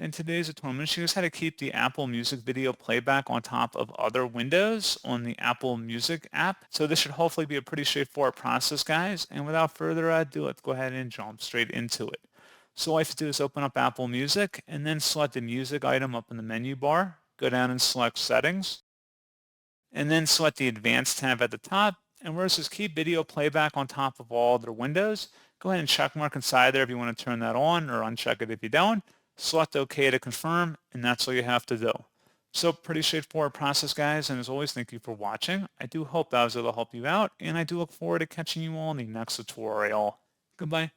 In today's tutorial, I'm going to show you guys how to keep the Apple Music video playback on top of other windows on the Apple Music app. So this should hopefully be a pretty straightforward process, guys. And without further ado, let's go ahead and jump straight into it. So all you have to do is open up Apple Music and then select the music item up in the menu bar. Go down and select Settings, and then select the Advanced tab at the top. And where it says Keep Video Playback on top of all other windows, go ahead and check mark inside there if you want to turn that on, or uncheck it if you don't. Select OK to confirm, and that's all you have to do. So pretty straightforward process, guys, and as always, thank you for watching. I do hope that was able to help you out, and I do look forward to catching you all in the next tutorial. Goodbye.